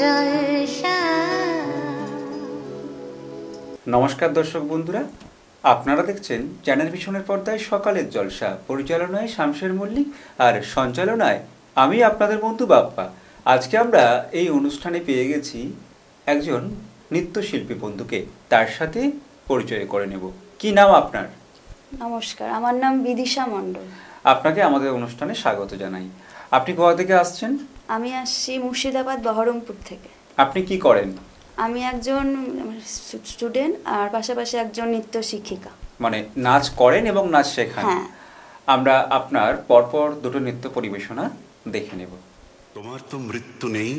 জলসা। নমস্কার দর্শক বন্ধুরা, আপনারা দেখছেন চ্যানেল ভিশনের পর্দায় সকালের জলসা। পরিচালনায় শামশের মল্লিক আর সঞ্চালনায় আমি আপনাদের বন্ধু বাপ্পা। আজকে আমরা এই অনুষ্ঠানে পেয়ে গেছি একজন নৃত্যশিল্পী বন্ধুকে, তার সাথে পরিচয় করে নেব। কি নাম আপনার? নমস্কার, আমার নাম বিদিশা মণ্ডল। আপনাকে আমাদের অনুষ্ঠানে স্বাগত জানাই। আপনি কোথা থেকে আসছেন? আমি আসছি মুর্শিদাবাদ বহরমপুর থেকে। আপনি কি করেন? আমি একজন স্টুডেন্ট আর পাশাপাশি একজন নৃত্য শিক্ষিকা। মানে নাচ করেন এবং নাচ শেখান? হ্যাঁ। আমরা আপনার পরপর দুটো নৃত্য পরিবেশনা দেখে নেব। তোমার তো মৃত্যু নেই,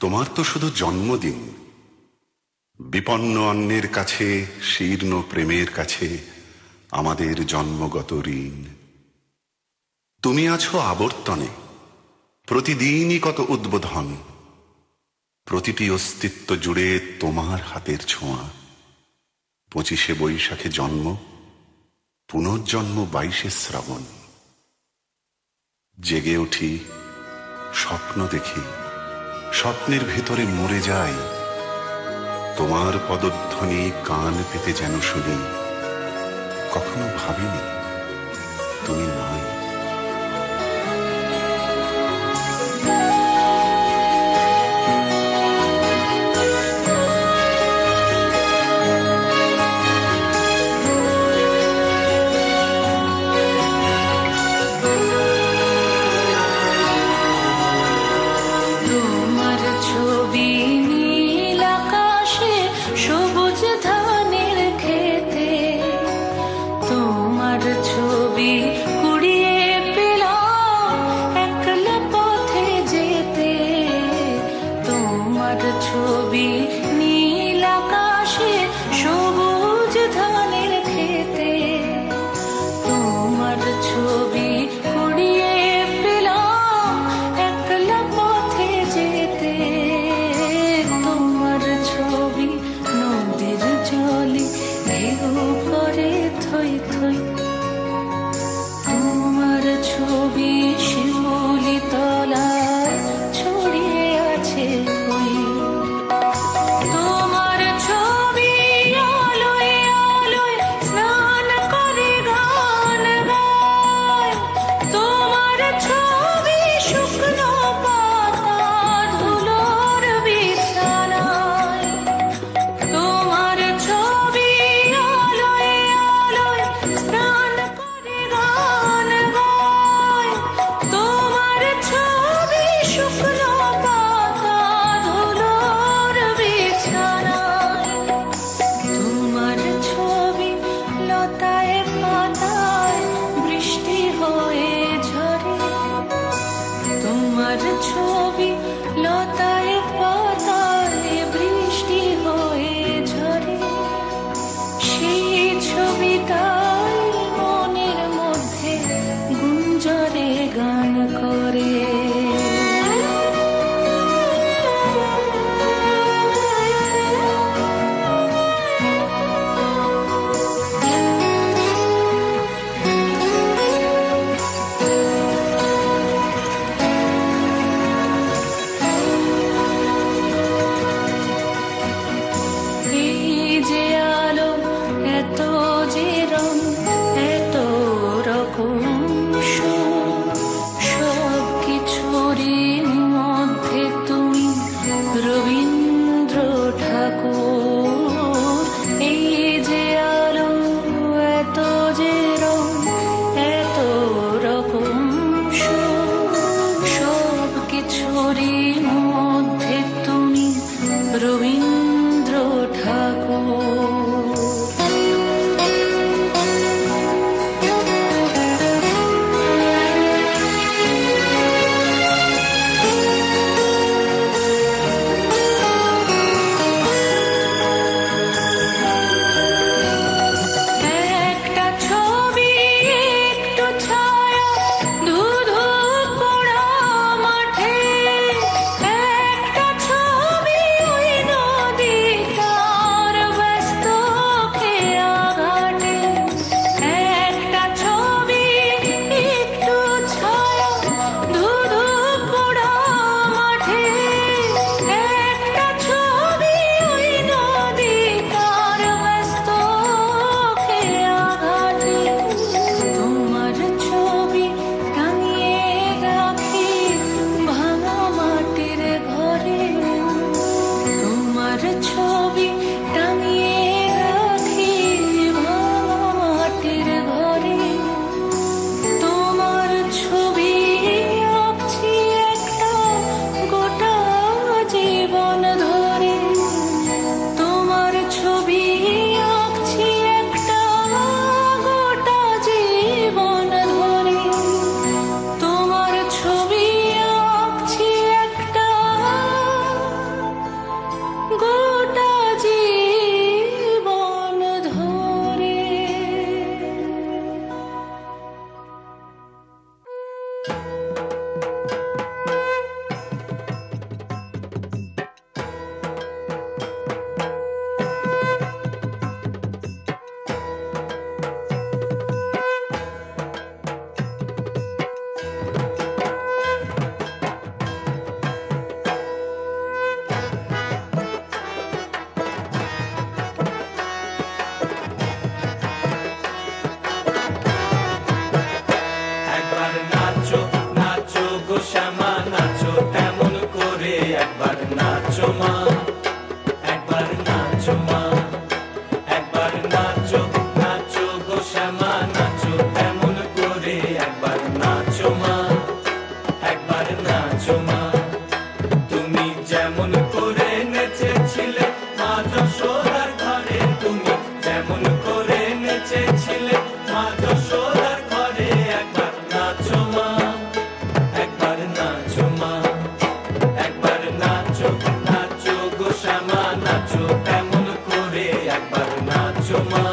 তোমার তো শুধু জন্মদিন। বিপন্ন অন্যের কাছে, শীর্ণ প্রেমের কাছে আমাদের জন্মগত ঋণ। তুমি আছো আবর্তনে, প্রতিদিনই কত উদ্বোধন। প্রতিটি অস্তিত্ব জুড়ে তোমার হাতের ছোঁয়া। 25শে বৈশাখে জন্ম, পুনর্জন্ম 22শে শ্রাবণ। জেগে উঠি, স্বপ্ন দেখি, স্বপ্নের ভেতরে মরে যাই। তোমার পদধ্বনি কান পেতে যেন শুনি, কখনো ভাবিনি তুমি নাই। মা যশোদার ঘরে একবার নাচো মা, একবার নাচো মা, একবার নাচো, নাচো গো শ্যামা নাচো তেমন করে, একবার নাচো মা,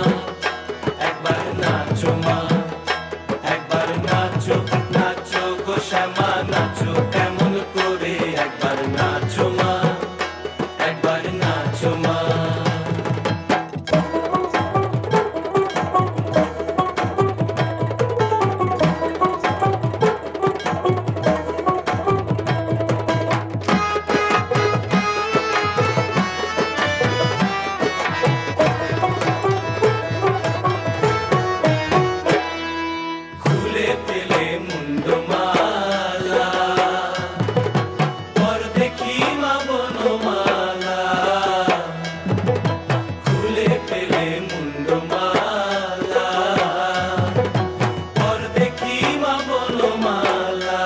একবার নাচো মা, একবার নাচো, নাচো গো শ্যামা নাচো তেমন করে, একবার নাচো মা, একবার নাচো মা। খুলে পেলে মুন্ডমালা, পর দেখি মা বনমালা, খুলে পেলে মুন্ডমালা, পর দেখি মা বনমালা,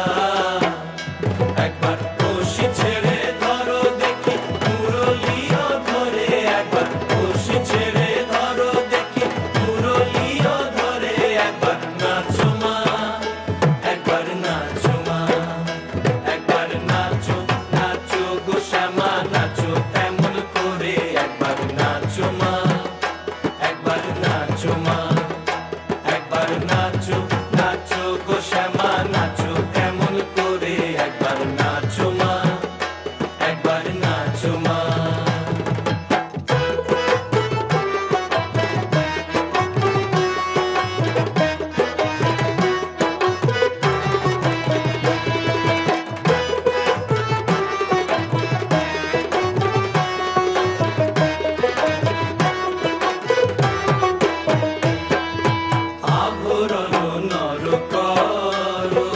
একবার কষি ছেড়ে ধরো দেখি মুরলিও ধরে, একবার কষি ছেড়ে ধরো দেখি মুরলিও ধরে, একবার নাচো মা, একবার নাচো মা, একবার নাচো, নাচো গো শ্যামা নাচো তেমন করে, একবার নাচো মা, একবার নাচো মা, একবার নাচো, নাচো গো শ্যামা নাচো তেমন করে, একবার নাচো মা, একবার নাচো মা। আভরণ নর করো,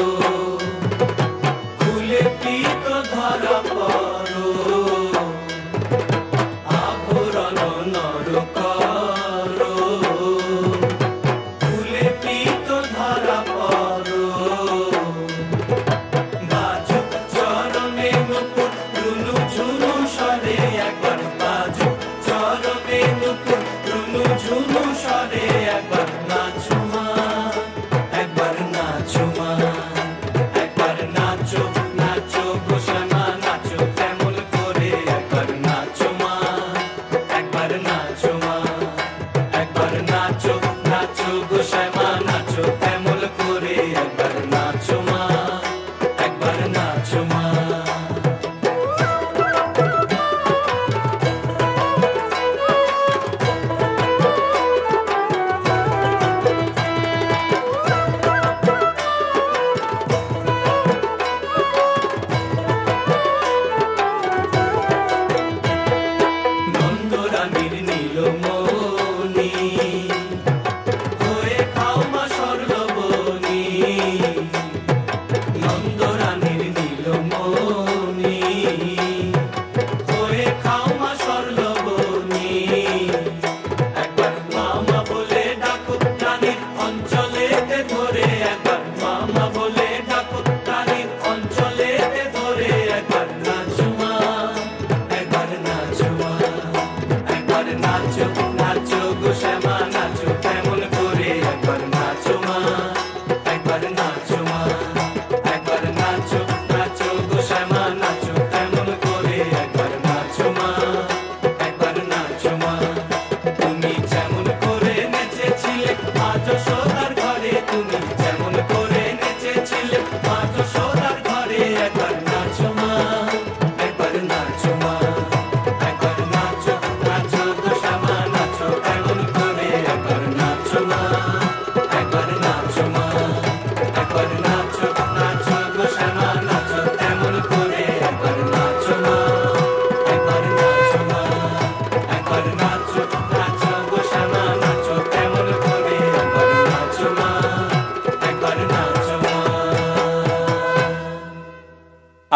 খুলে পিত ধরা পড়ো, আভরণ নর করো, খুলে পিত ধরা পড়ো, বাজুক চরণে নুপুর রুনু ঝুনু স্বরে, একবার বাজুক চরণে নুপুর রুনু ঝুনু স্বরে, একবার নাচো মা, একবার নাচো মা, একবার নাচো, নাচো গো শ্যামা নাচো তেমন করে, একবার নাচো মা, একবার নাচো মা, একবার নাচো, নাচো গো শ্যামা নাচো তেমন করে, একবার নাচো মা, একবার নাচো মা। নন্দরানীর নীলমণি হয়ে খাও মা স্বর্ণবনী, নন্দরানীর নীলমণি হয়ে খাও মা স্বর্ণবনী, একবার মামা বলে ডাকো রানীর অঞ্চলেতে ধরে, একবার মামা বলে ডাকো রানীর অঞ্চলেতে ধরে, একবার নাচো মা, একবার নাচো মা, একবার নাচো, নাচো গো শ্যামা নাচো তেমন করে, একবার নাচো মা, একবার নাচো মা, একবার নাচো, নাচো গো শ্যামা নাচো তেমন করে, একবার নাচো মা, একবার নাচো মা। তুমি যেমন করে নেচেছিলে মা যশোদার ঘরে, তুমি যেমন করে নেচেছিলে মা যশোদার ঘরে, একবার নাচো মা, একবার নাচো মা, একবার নাচো, নাচো গো শ্যামা নাচো তেমন করে, একবার নাচো মা, একবার নাচো মা, একবার নাচো, নাচো গো শ্যামা নাচো তেমন করে, একবার নাচো মা, একবার নাচো মা, একবার নাচো, নাচো গো শ্যামা নাচো তেমন করে, একবার নাচো মা, একবার নাচো মা।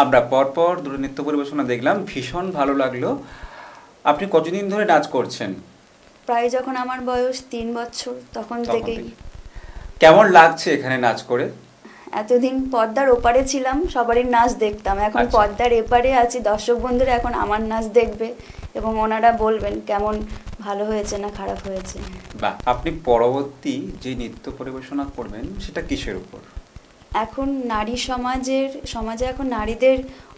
আমরা পরপর দুটো নৃত্য পরিবেশনা দেখলাম, ভীষণ ভালো লাগলো। আপনি কতদিন ধরে নাচ করছেন? প্রায় যখন আমার বয়স 3 বছর তখন তখন থেকেই। থেকে। কেমন লাগছে এখানে নাচ করে? এতদিন পর্দার ওপারে ছিলাম, সবারই নাচ দেখতাম, এখন আচ্ছা। পর্দার এপারে আছি, দর্শক বন্ধুরা এখন আমার নাচ দেখবে, এবং ওনারা বলবেন কেমন ভালো হয়েছে না খারাপ হয়েছে। বা আপনি পরবর্তী যে নৃত্য পরিবেশনা করবেন সেটা কিসের উপর? এখন সমাজে এখন নারীদের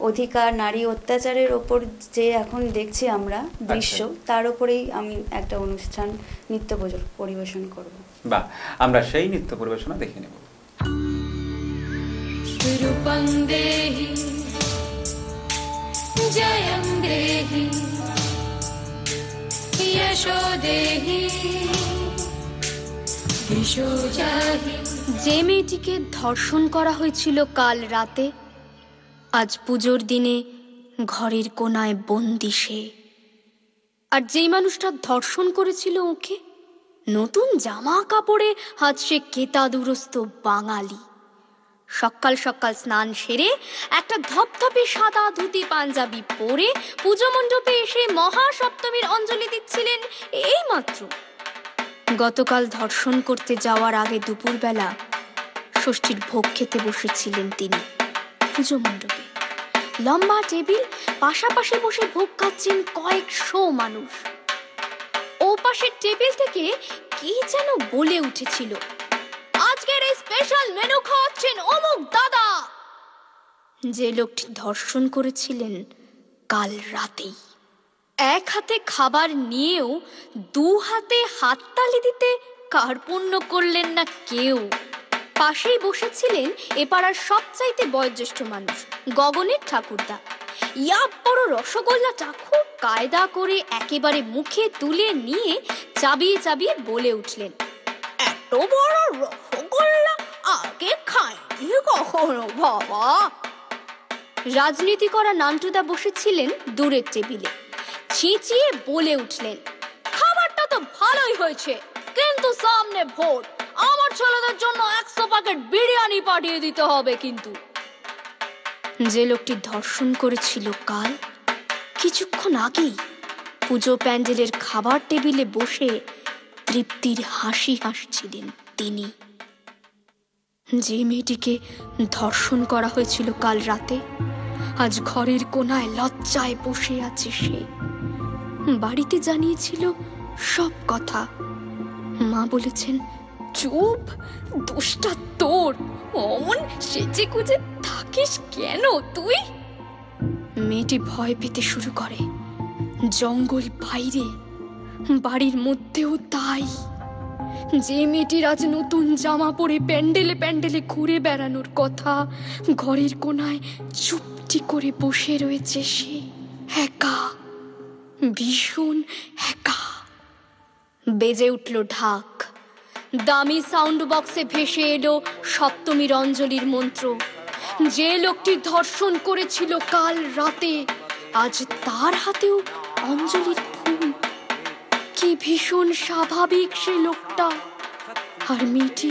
অধিকার, নারী অত্যাচারের ওপর যে এখন দেখছি আমরা দৃশ্য, তার উপরেই আমি একটা অনুষ্ঠান নৃত্য পরিবেশন করব। বা আমরা সেই নৃত্য পরিবেশনা দেখে নেব। रूपं देहि जयं देहि यशो देहि दिशो जाहि। যে মেয়েটিকে ধর্ষণ করা হয়েছিল কাল রাতে, আজ পুজোর দিনে ঘরের কোনায় বন্দি সে। আর যেই মানুষটা ধর্ষণ করেছিল ওকে, নতুন জামা কাপড়ে আজ সে কেতাদুরস্ত বাঙালি। সকাল সকাল স্নান সেরে একটা ধপধপে সাদা ধুতি পাঞ্জাবি পরে পুজো মণ্ডপে এসে মহাসপ্তমীর অঞ্জলি দিচ্ছিলেন এই মাত্র। গতকাল ধর্ষণ করতে যাওয়ার আগে দুপুরবেলা ষষ্ঠীর ভোগ খেতে বসেছিলেন তিনি পুজো মণ্ডপে। লম্বা টেবিল, পাশাপাশি বসে ভোগ খাচ্ছেন কয়েকশো মানুষ। ও পাশের টেবিল থেকে কি যেন বলে উঠেছিল, আজকের এই স্পেশাল মেনু খাওয়াচ্ছেন অমুক দাদা। যে লোকটি ধর্ষণ করেছিলেন কাল রাতেই। এক হাতে খাবার নিয়েও দু হাতে হাততালি দিতে কার্পণ্য করলেন না কেউ। পাশেই বসেছিলেন এ পাড়ার সবচাইতে বয়োজ্যেষ্ঠ মানুষ গগনের ঠাকুরদা। ইয়া বড় রসগোল্লাটা খুব কায়দা করে একেবারে মুখে তুলে নিয়ে চাবিয়ে চাবিয়ে বলে উঠলেন, এত বড় রসগোল্লা আগে খাইনি কখনো বাবা। রাজনীতি করা নান্টুদা বসেছিলেন দূরের টেবিলে। চেঁচিয়ে বলে উঠলেন, খাবারটা তো ভালোই হয়েছে, কিন্তু সামনে ভোট, আমার ছেলেদের জন্য 100 প্যাকেট বিরিয়ানি পাঠিয়ে দিতে হবে কিন্তু। যে লোকটি ধর্ষণ করেছিল কাল, কিছুক্ষণ আগেই পুজো প্যান্ডেলের খাবার টেবিলে বসে তৃপ্তির হাসি হাসছিলেন তিনি। যে মেয়েটিকে ধর্ষণ করা হয়েছিল কাল রাতে, আজ ঘরের কোনায় লজ্জায় বসে আছে সে। বাড়িতে জানিয়েছিল সব কথা। মা বলেছেন, চুপ, দোষটা তোর, অমন সেজে গুজে থাকিস কেন তুই? মেয়েটি ভয় পেতে শুরু করে। জঙ্গল বাইরে, বাড়ির মধ্যেও তাই। যে মেয়েটির আজ নতুন জামা পরে প্যান্ডেলে প্যান্ডেলে ঘুরে বেড়ানোর কথা, ঘরের কোনায় চুপটি করে বসে রয়েছে সে, একা, ভীষণ একা। বেজে উঠল ঢাক। দামি সাউন্ড বক্সে ভেসে এলো সপ্তমীর অঞ্জলির মন্ত্র। যে লোকটি ধর্ষণ করেছিল কাল রাতে, আজ তার হাতেও অঞ্জলির ফুল। কি ভীষণ স্বাভাবিক সে লোকটা। আর মেয়েটি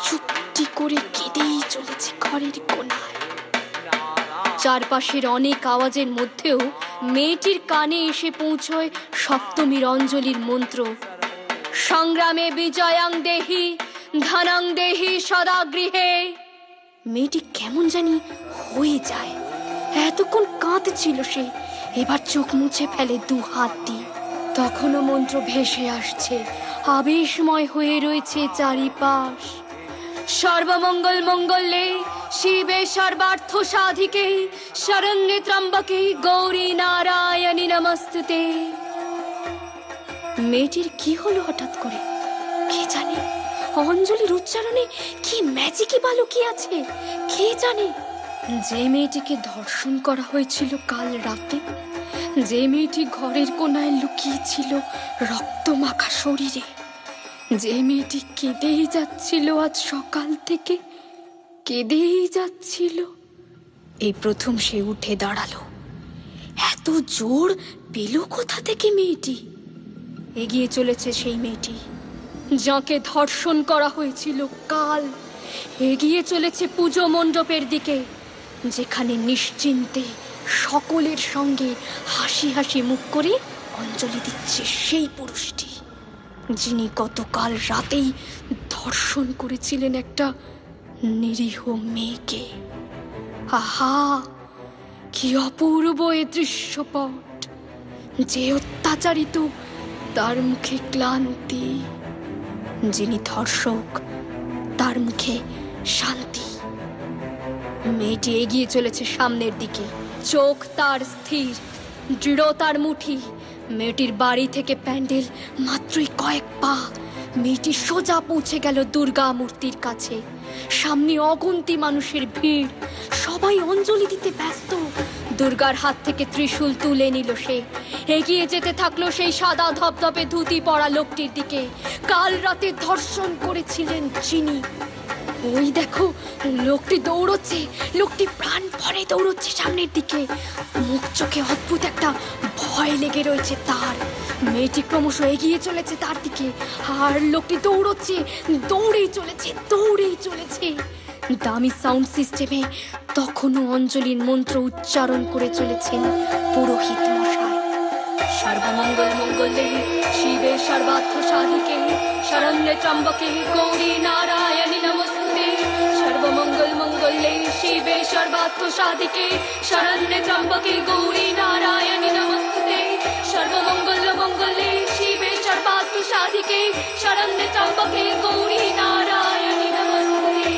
চুপটি করে কেঁদেই চলেছে ঘরের কোনায়। চারপাশের অনেক আওয়াজের মধ্যেও মেয়েটির কানে এসে পৌঁছয় সপ্তমীর অঞ্জলির মন্ত্র। সংগ্রামে বিজয়াং দেহি ধনাং দেহি সদা গৃহে। মেয়েটি কেমন জানি হয়ে যায়। এতক্ষণ কাঁদছিল সে, এবার চোখ মুছে ফেলে দু হাত দিয়ে। তখনও মন্ত্র ভেসে আসছে, আবেশময় হয়ে রয়েছে চারিপাশ। সর্বমঙ্গল মঙ্গলে শিবে সর্বার্থ সাধিকে শরণ্যে ত্রম্বকে গৌরী নারায়ণী নমস্তুতে। মেয়েটির কি হলো হঠাৎ করে কে জানে? অঞ্জলির উচ্চারণে কি ম্যাজিকই বা লুকিয়ে আছে কে জানে। যে মেয়েটিকে ধর্ষণ করা হয়েছিল কাল রাতে, যে মেয়েটি ঘরের কোনায় লুকিয়েছিল রক্তমাখা শরীরে, যে মেয়েটি কেঁদেই যাচ্ছিল আজ সকাল থেকে, কেঁদেই যাচ্ছিল, এই প্রথম সে উঠে দাঁড়ালো। এত জোর পেল কোথা থেকে মেয়েটি? এগিয়ে চলেছে সেই মেয়েটি যাকে ধর্ষণ করা হয়েছিল কাল। এগিয়ে চলেছে পুজো মণ্ডপের দিকে, যেখানে নিশ্চিন্তে সকলের সঙ্গে হাসি হাসি মুখ করে অঞ্জলি দিচ্ছে সেই পুরুষটি, যিনি গতকাল রাতেই ধর্ষণ করেছিলেন একটা নিরীহ মেয়েকে। আহা, কি অপূর্ব এ দৃশ্যপট! যে অত্যাচারিত তার মুখে ক্লান্তি, যিনি ধর্ষক তার মুখে শান্তি। মেয়েটি এগিয়ে চলেছে সামনের দিকে, চোখ তার স্থির, দৃঢ়তার মুঠি। মেয়েটির বাড়ি থেকে প্যান্ডেল মাত্রই কয়েক পা। মেয়েটি সোজা পৌঁছে গেল দুর্গা মূর্তির কাছে। সামনে অগুন্তি মানুষের ভিড়, সবাই অঞ্জলি দিতে ব্যস্ত। দুর্গার হাত থেকে ত্রিশূল তুলে নিল সে, এগিয়ে যেতে থাকলো সেই সাদা ধপধপে ধুতি পরা লোকটির দিকে। কাল রাতে ধর্ষণ করেছিলেন যিনি। ওই দেখো, লোকটি দৌড়চ্ছে, লোকটি প্রাণ ভরে দৌড়চ্ছে সামনের দিকে। মুখ চোখে অদ্ভুত একটা ভয় লেগে রয়েছে তার। মেয়েটি ক্রমশ এগিয়ে চলেছে তার দিকে, আর লোকটি দৌড়চ্ছে, দৌড়েই চলেছে। দামি সাউন্ড সিস্টেমে তখনও অঞ্জলির মন্ত্র উচ্চারণ করে চলেছেন পুরোহিত মশাই। সর্বমঙ্গল মঙ্গলে শিবে সর্বার্থ সাধিকে, শরণ্যে ত্র্যম্বকে গৌরী নারায়ণী নমস্তুতে। সর্বমঙ্গল মঙ্গলে শিবে সর্বার্থ সাধিকে, শরণ্যে ত্র্যম্বকে গৌরী নারায়ণী নমস্তুতে। সর্বমঙ্গল মঙ্গলে শিবে সর্বার্থ সাধিকে, শরণ্যে ত্র্যম্বকে গৌরী নারায়ণী নমস্তুতে।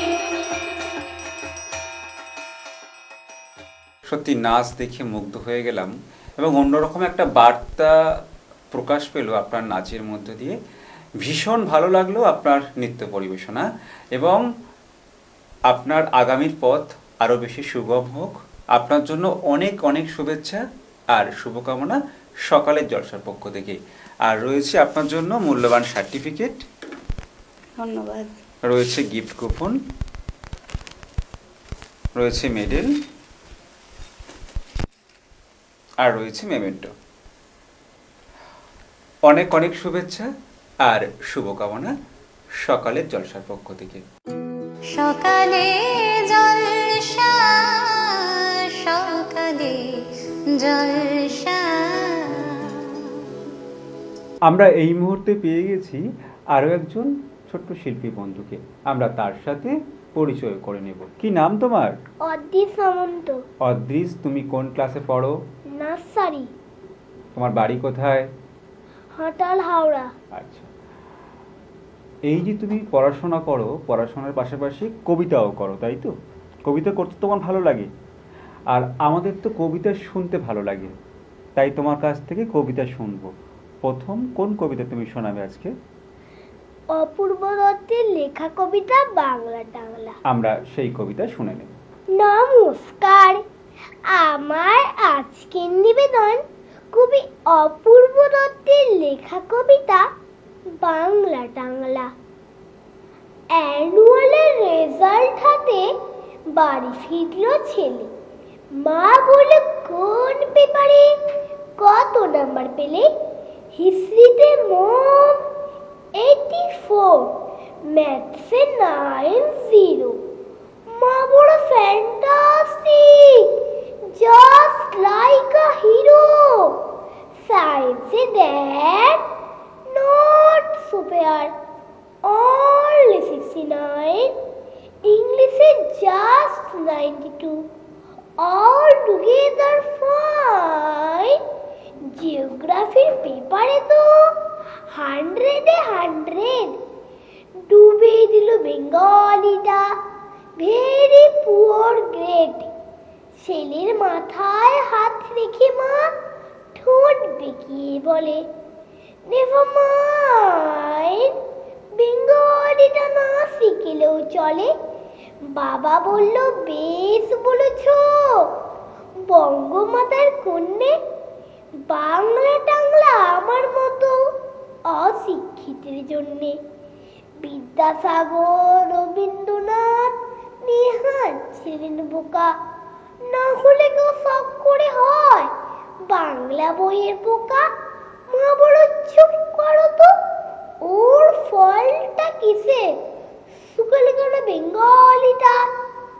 সত্যি নাচ দেখে মুগ্ধ হয়ে গেলাম, এবং অন্যরকম একটা বার্তা প্রকাশ পেল আপনার নাচের মধ্য দিয়ে। ভীষণ ভালো লাগলো আপনার নৃত্য পরিবেশনা, এবং আপনার আগামীর পথ আরও বেশি সুগম হোক। আপনার জন্য অনেক অনেক শুভেচ্ছা আর শুভকামনা সকালের জলসার পক্ষ থেকে। আর রয়েছে আপনার জন্য মূল্যবান সার্টিফিকেট, ধন্যবাদ। রয়েছে গিফট কুপন, রয়েছে মেডেল, আর রয়েছে মেমেন্টো। অনেক অনেক শুভেচ্ছা আর শুভকামনা সকালের জলসার পক্ষ থেকে। সকালে জলসা, সকালে জলসা। আমরা এই মুহূর্তে পেয়ে গেছি আরও একজন ছোট্ট শিল্পী বন্ধুকে। আমরা তার সাথে পরিচয় করে নেব। কি নাম তোমার? অদ্রিজ সামন্ত। অদ্রিজ, তুমি কোন ক্লাসে পড়ো? নার্সারি। তোমার বাড়ি কোথায়? হাটাল, হাওড়া। আচ্ছা, এই যে তুমি পড়াশোনা করো, পড়াশোনার পাশাপাশি কবিতাও করো, তাই তো? কবিতা করতে তোমার ভালো লাগে, আর আমাদের তো কবিতা শুনতে ভালো লাগে, তাই তোমার কাছ থেকে কবিতা শুনবো। প্রথম কোন কবিতা তুমি শোনাবে আজকে? অপূর্ব দত্তের লেখা কবিতা বাংলা টাংলা। আমরা সেই কবিতা শুনে নেব। নমস্কার, আমার আজকের নিবেদন কবি অপূর্ব দত্তের লেখা কবিতা বাংলা টাংলা। অ্যানুয়ালের রেজাল্ট হাতে বাড়ি ফিরল ছেলে। মা বলে কোন পেপারে কত নাম্বার পেলে? হিস্ট্রিতে মম 84, ম্যাথসে 90। মা বড় ফ্যান্টাস্টিক, জাস্ট লাইক আ হিরো। সায়েন্সে ড্যাড নট সুপার, অনলি 69। ইংলিশে জাস্ট 92, all together fine। জিওগ্রাফির পেপারে তো 100-এ 100। ডুবে দিল বেঙ্গলিটা, ভেরি পুয়ার গ্রেড। ছেলের মাথায় হাত রেখে মা ঠোঁট বেঁকিয়ে বলে, নেভার মাইন্ড, বেঙ্গলিটা না শিখলেও চলে। বাবা বলল, বেশ বলেছ, বঙ্গমাতার কন্যে। বাংলা টাংলা আমার মতো অশিক্ষিতের জন্যে। বিদ্যাসাগর, রবীন্দ্রনাথ, নেহাত ছিলেন বোকা, না হলে কেউ শখ করে হয় বাংলা বইয়ের পোকা। মা বড় চুপ করো তো, ওর ফলটা কিসে? সুকালে কেন বেঙ্গলিটা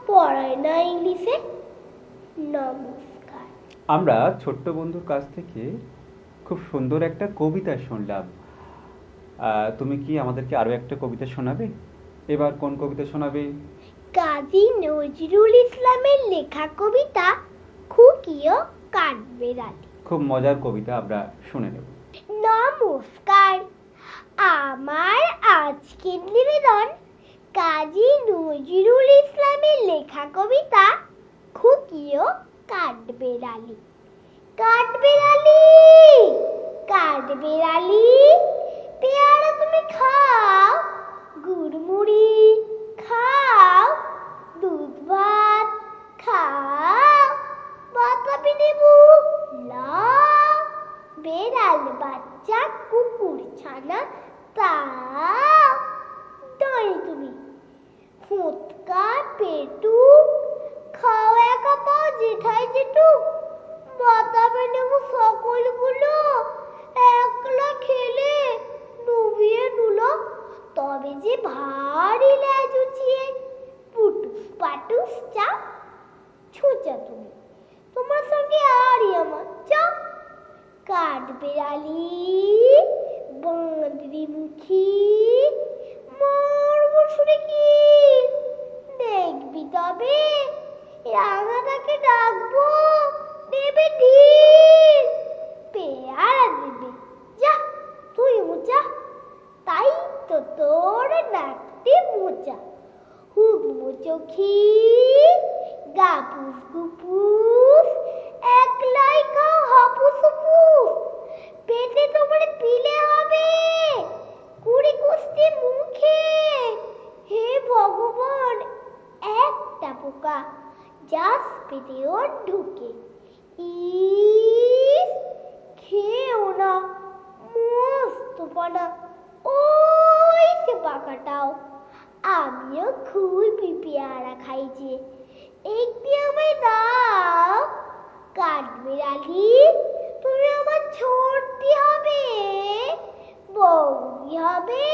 পড়ায় না ইংলিশে? নমস্কার। আমরা ছোট্ট বন্ধুর কাছ থেকে খুব সুন্দর একটা কবিতা শুনলাম। তুমি কি আমাদেরকে আরো একটা কবিতা শোনাবে? এবার কোন কবিতা শোনাবে? কাজী নজরুল ইসলামের লেখা কবিতা খুকিও কাঠবেড়ালি। খুব মজার কবিতা আমরা শুনে নেব। নমস্কার, আমার আজকের নিবেদন কাজী নজরুল ইসলামের লেখা কবিতা খুকিও কাঠবেড়ালি। কাঠবেড়ালি, কাঠবেড়ালি, পেয়ারা তুমি খাও, গুড়মুড়ি খাও, দুধ ভাত খাও, বাতাবি লেবু লাও, বেড়াল বাচ্চা কুকুর ছানা তাও, দই তুমি ফুটকা পেটু খাও একা পাও জেঠাই জেঠু, বাতাবি লেবু সকলগুলো একলা খেলে ডুবিয়ে নুলো, তবে যে ভারী লেজ উচিয়ে পুটুস পাটুস চাও, ছুঁচা তুমি তোমার সঙ্গে আরই আমার চাও। কাঠবেড়ালি, বাঁদরি মুখী, মরবো শুনে কি দেখবি তবে, রাঙাটাকে ডাকবো দেবে ঢিল, পেয়ারা দেবে যা তুই মোচা, তাই তো তোর ডাকতে মোচা, হুকমো চোখি গাপুস গুপুস, একলাই খাও হাপুস হুপুস, পেটে তোমার পিলে হবে কুড়ি কুস্তি মুখে, হে ভগবান একটা পোকা যাস পেটে ওর ঢুকে, ইস খেও না মস্ত পানা, ওই সে পাকাটাও, আমিও খুবই পেয়ারা খাইছি, একটি আমায় দাও। কাঠবেড়ালি, তুমি আমার ছোট্টি হবে, বৌদি হবে,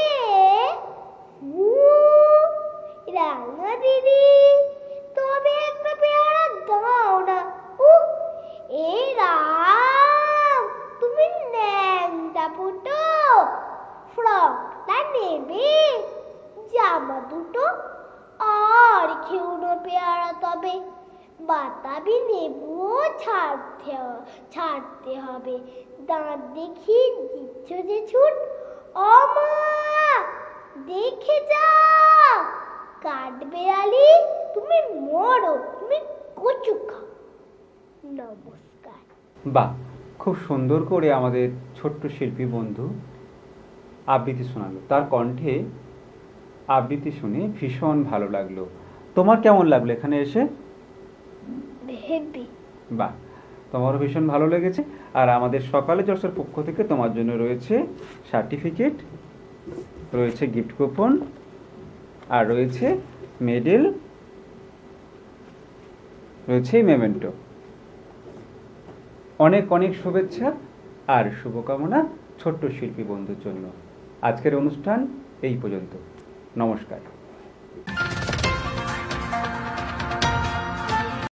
রাঙা দিদি, তবে একটা পেয়ারা দাও না। এ রাম, তুমি ন্যাংটা ফুটো, ফ্রকটা নেবে, জামা দুটো আর খেও না পেয়ারা তবে, বাতাবি লেবুও ছাড়তে হবে, দাঁত দেখি দিচ্ছ যে ছুট, ও মা দেখে যাও, কাঠবেড়ালি তুমি মরো, তুমি কচু খাও। নমস্কার। বাহ, খুব সুন্দর করে আমাদের ছোট্ট শিল্পী বন্ধু আবৃত্তি শোনালো। তার কণ্ঠে আবৃত্তি শুনে ভীষণ ভালো লাগলো। তোমার কেমন লাগলো এখানে এসে? হেভি। বাহ, তোমারও ভীষণ ভালো লেগেছে। আর আমাদের সকালে জলসার পক্ষ থেকে তোমার জন্য রয়েছে সার্টিফিকেট, রয়েছে গিফট কুপন, আর রয়েছে মেডেল, রয়েছে মেমেন্টো। অনেক অনেক শুভেচ্ছা আর শুভকামনা ছোট্ট শিল্পী বন্ধুর জন্য। আজকের অনুষ্ঠান এই পর্যন্ত। নমস্কার।